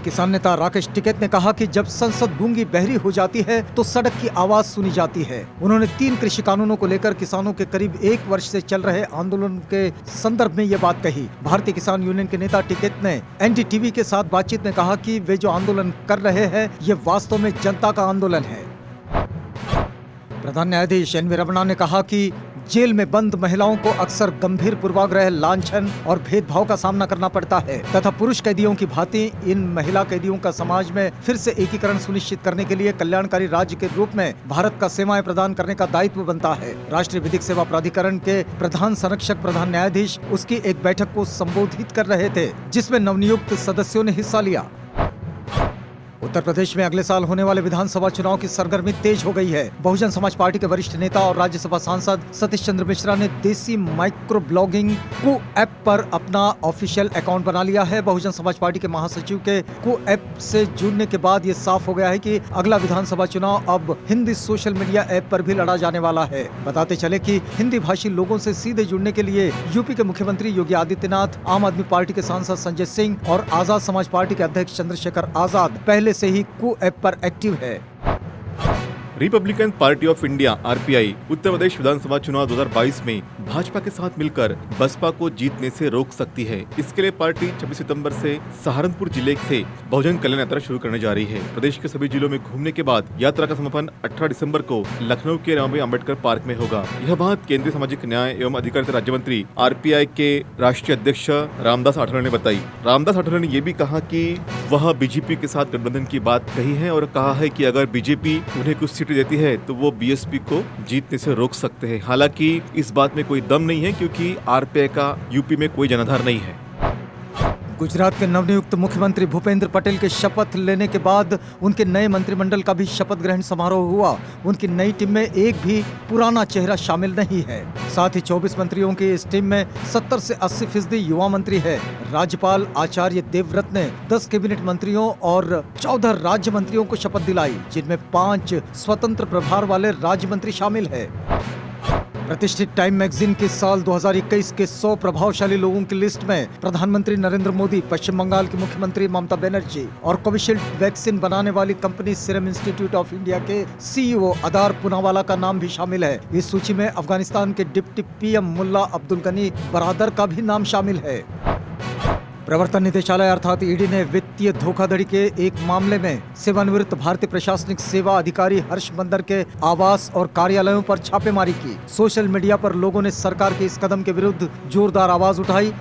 किसान नेता राकेश टिकैत ने कहा कि जब संसद गूंगी बहरी हो जाती है तो सड़क की आवाज सुनी जाती है। उन्होंने 3 कृषि कानूनों को लेकर किसानों के करीब 1 वर्ष से चल रहे आंदोलन के संदर्भ में ये बात कही। भारतीय किसान यूनियन के नेता टिकैत ने एनडीटीवी के साथ बातचीत में कहा कि वे जो आंदोलन कर रहे हैं ये वास्तव में जनता का आंदोलन है। प्रधान न्यायाधीश एन वी रमणा ने कहा कि जेल में बंद महिलाओं को अक्सर गंभीर पूर्वाग्रह, लांछन और भेदभाव का सामना करना पड़ता है तथा पुरुष कैदियों की भांति इन महिला कैदियों का समाज में फिर से एकीकरण सुनिश्चित करने के लिए कल्याणकारी राज्य के रूप में भारत का सेवाएं प्रदान करने का दायित्व बनता है। राष्ट्रीय विधिक सेवा प्राधिकरण के प्रधान संरक्षक प्रधान न्यायाधीश उसकी एक बैठक को संबोधित कर रहे थे, जिसमें नवनियुक्त सदस्यों ने हिस्सा लिया। उत्तर प्रदेश में अगले साल होने वाले विधानसभा चुनाव की सरगर्मी तेज हो गई है। बहुजन समाज पार्टी के वरिष्ठ नेता और राज्यसभा सांसद सतीश चंद्र मिश्रा ने देसी माइक्रो ब्लॉगिंग कू ऐप पर अपना ऑफिशियल अकाउंट बना लिया है। बहुजन समाज पार्टी के महासचिव के कू ऐप से जुड़ने के बाद ये साफ हो गया है कि अगला विधानसभा चुनाव अब हिंदी सोशल मीडिया ऐप पर भी लड़ा जाने वाला है। बताते चले कि हिंदी भाषी लोगों से सीधे जुड़ने के लिए यूपी के मुख्यमंत्री योगी आदित्यनाथ, आम आदमी पार्टी के सांसद संजय सिंह और आजाद समाज पार्टी के अध्यक्ष चंद्रशेखर आजाद पहले से ही कू ऐप पर एक्टिव है। Republican Party of India RPI Uttar Pradesh विधानसभा चुनाव 2022 में भाजपा के साथ मिलकर बसपा को जीतने से रोक सकती है। इसके लिए पार्टी 26 सितंबर से सहारनपुर जिले से बहुजन कल्याण यात्रा शुरू करने जा रही है। प्रदेश के सभी जिलों में घूमने के बाद यात्रा का समापन 18 दिसंबर को लखनऊ के रामभाई अम्बेडकर पार्क में होगा। यह बात केंद्रीय सामाजिक न्याय एवं अधिकारिता राज्य मंत्री आरपीआई के राष्ट्रीय अध्यक्ष रामदास आठवले ने बताई। रामदास आठवले ने ये भी कहा कि वह बीजेपी के साथ गठबंधन की बात कही है और कहा है कि अगर बीजेपी उन्हें कुछ सीटें देती है तो वो बीएसपी को जीतने से रोक सकते हैं। हालांकि इस बात में कोई दम नहीं है क्योंकि आरपीआई का यूपी में कोई जनाधार नहीं है। गुजरात के नवनियुक्त मुख्यमंत्री भूपेंद्र पटेल के शपथ लेने के बाद उनके नए मंत्रिमंडल का भी शपथ ग्रहण समारोह हुआ। उनकी नई टीम में एक भी पुराना चेहरा शामिल नहीं है। साथ ही 24 मंत्रियों की इस टीम में 70 से 80% युवा मंत्री है। राज्यपाल आचार्य देवव्रत ने 10 कैबिनेट मंत्रियों और 14 राज्य मंत्रियों को शपथ दिलाई, जिनमें 5 स्वतंत्र प्रभार वाले राज्य मंत्री शामिल है। प्रतिष्ठित टाइम मैगजीन की साल 2021 के 100 प्रभावशाली लोगों की लिस्ट में प्रधानमंत्री नरेंद्र मोदी, पश्चिम बंगाल की मुख्यमंत्री ममता बनर्जी और कोविशील्ड वैक्सीन बनाने वाली company serum institute of India के सीईओ अदार पूनावाला का नाम भी शामिल है। इस सूची में अफगानिस्तान के डिप्टी पीएम मुल्ला अब्दुल गनी बरादर का भी नाम शामिल है। प्रवर्तन निदेशालय अर्थात ईडी ने वित्तीय धोखाधड़ी के एक मामले में सेवानिवृत्त भारतीय प्रशासनिक सेवा अधिकारी हर्ष बंदर के आवास और कार्यालयों पर छापेमारी की। सोशल मीडिया पर लोगों ने सरकार के इस कदम के विरुद्ध जोरदार आवाज उठाई।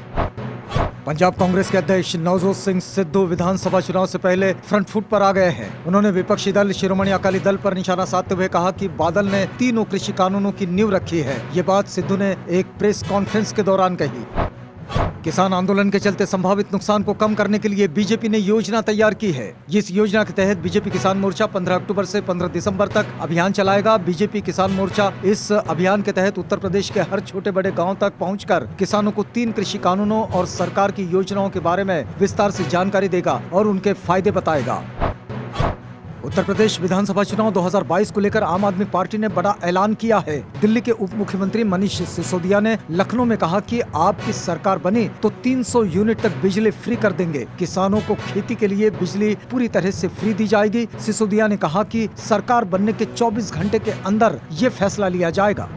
पंजाब कांग्रेस के अध्यक्ष नवजोत सिंह सिद्धू विधानसभा चुनाव से पहले फ्रंट फुट पर आ गए हैं। उन्होंने विपक्षी दल शिरोमणि अकाली दल पर निशाना साधते हुए कहा कि बादल ने तीनों कृषि कानूनों की नींव रखी है। ये बात सिद्धू ने एक प्रेस कॉन्फ्रेंस के दौरान कही। किसान आंदोलन के चलते संभावित नुकसान को कम करने के लिए बीजेपी ने योजना तैयार की है। इस योजना के तहत बीजेपी किसान मोर्चा 15 अक्टूबर से 15 दिसंबर तक अभियान चलाएगा। बीजेपी किसान मोर्चा इस अभियान के तहत उत्तर प्रदेश के हर छोटे बड़े गांव तक पहुंचकर किसानों को 3 कृषि कानूनों और सरकार की योजनाओं के बारे में विस्तार से जानकारी देगा और उनके फायदे बताएगा। उत्तर प्रदेश विधानसभा चुनाव 2022 को लेकर आम आदमी पार्टी ने बड़ा ऐलान किया है। दिल्ली के उप मुख्यमंत्री मनीष सिसोदिया ने लखनऊ में कहा कि आपकी सरकार बनी तो 300 यूनिट तक बिजली फ्री कर देंगे। किसानों को खेती के लिए बिजली पूरी तरह से फ्री दी जाएगी। सिसोदिया ने कहा कि सरकार बनने के 24 घंटे के अंदर ये फैसला लिया जाएगा।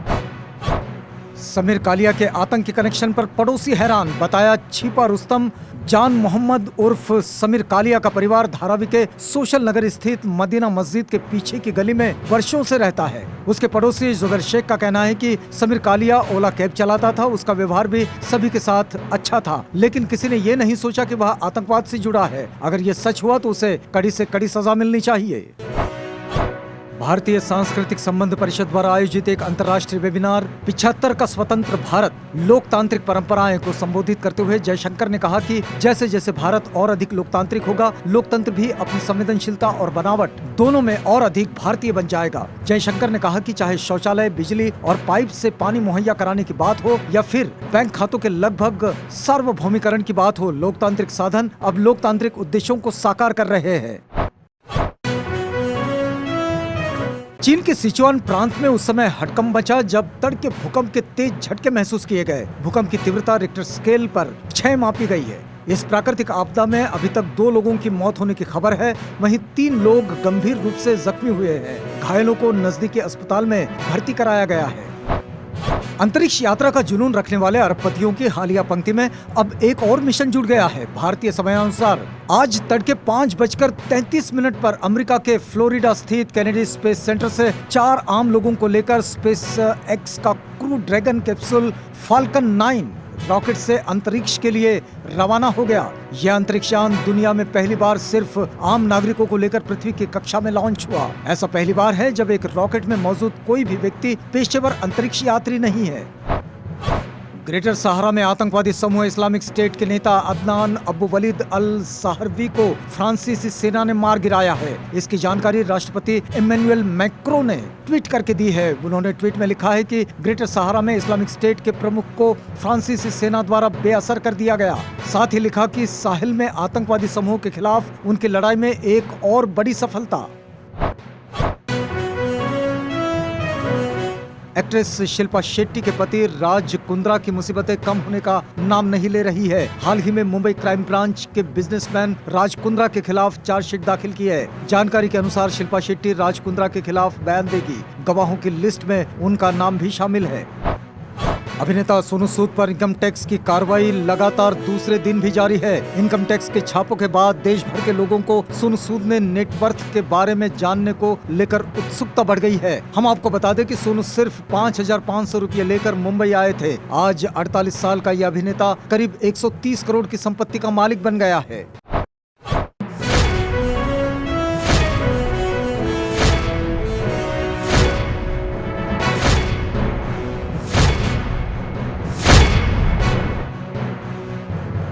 समीर कालिया के आतंकी कनेक्शन पर पड़ोसी हैरान, बताया छिपा रुस्तम। जान मोहम्मद उर्फ समीर कालिया का परिवार धारावी के सोशल नगर स्थित मदीना मस्जिद के पीछे की गली में वर्षों से रहता है। उसके पड़ोसी जुबैर शेख का कहना है कि समीर कालिया ओला कैब चलाता था। उसका व्यवहार भी सभी के साथ अच्छा था, लेकिन किसी ने ये नहीं सोचा कि वह आतंकवाद से जुड़ा है। अगर ये सच हुआ तो उसे कड़ी से कड़ी सजा मिलनी चाहिए। भारतीय सांस्कृतिक संबंध परिषद द्वारा आयोजित एक अंतर्राष्ट्रीय वेबिनार 75 का स्वतंत्र भारत लोकतांत्रिक परंपराएं को संबोधित करते हुए जयशंकर ने कहा कि जैसे जैसे भारत और अधिक लोकतांत्रिक होगा, लोकतंत्र भी अपनी संवेदनशीलता और बनावट दोनों में और अधिक भारतीय बन जाएगा। जयशंकर ने कहा कि चाहे शौचालय, बिजली और पाइप से पानी मुहैया कराने की बात हो या फिर बैंक खातों के लगभग सार्वभौमिकरण की बात हो, लोकतांत्रिक साधन अब लोकतांत्रिक उद्देश्यों को साकार कर रहे हैं। चीन के सिचुआन प्रांत में उस समय हड़कंप मचा जब तड़के भूकंप के तेज झटके महसूस किए गए। भूकंप की तीव्रता रिक्टर स्केल पर 6 मापी गई है। इस प्राकृतिक आपदा में अभी तक 2 लोगों की मौत होने की खबर है, वहीं 3 लोग गंभीर रूप से जख्मी हुए हैं। घायलों को नजदीकी अस्पताल में भर्ती कराया गया है। अंतरिक्ष यात्रा का जुनून रखने वाले अरबपतियों की हालिया पंक्ति में अब एक और मिशन जुड़ गया है। भारतीय समयानुसार आज तड़के 5:33 पर अमेरिका के फ्लोरिडा स्थित केनेडी स्पेस सेंटर से 4 आम लोगों को लेकर स्पेस एक्स का crew dragon capsule falcon 9 rocket से अंतरिक्ष के लिए रवाना हो गया। यह अंतरिक्षयान दुनिया में पहली बार सिर्फ आम नागरिकों को लेकर पृथ्वी की कक्षा में लॉन्च हुआ। ऐसा पहली बार है जब एक रॉकेट में मौजूद कोई भी व्यक्ति पेशेवर अंतरिक्ष यात्री नहीं है। ग्रेटर सहारा में आतंकवादी समूह इस्लामिक स्टेट के नेता अदनान अबू वलीद अल सहरवी को फ्रांसीसी सेना ने मार गिराया है। इसकी जानकारी राष्ट्रपति इमैनुअल मैक्रो ने ट्वीट करके दी है। उन्होंने ट्वीट में लिखा है कि ग्रेटर सहारा में इस्लामिक स्टेट के प्रमुख को फ्रांसीसी सेना द्वारा बेअसर कर दिया गया। साथ ही लिखा कि साहिल में आतंकवादी समूह के खिलाफ उनकी लड़ाई में एक और बड़ी सफलता। एक्ट्रेस शिल्पा शेट्टी के पति राज कुंद्रा की मुसीबतें कम होने का नाम नहीं ले रही है। हाल ही में मुंबई क्राइम ब्रांच के बिजनेसमैन राज कुंद्रा के खिलाफ चार्जशीट दाखिल की है। जानकारी के अनुसार शिल्पा शेट्टी राज कुंद्रा के खिलाफ बयान देगी। गवाहों की लिस्ट में उनका नाम भी शामिल है। अभिनेता सोनू सूद पर इनकम टैक्स की कार्रवाई लगातार दूसरे दिन भी जारी है। इनकम टैक्स के छापों के बाद देश भर के लोगों को सोनू सूद में नेटवर्थ के बारे में जानने को लेकर उत्सुकता बढ़ गई है। हम आपको बता दें कि सोनू सिर्फ 5,500 रुपये लेकर मुंबई आए थे। आज 48 साल का यह अभिनेता करीब 130 करोड़ की संपत्ति का मालिक बन गया है।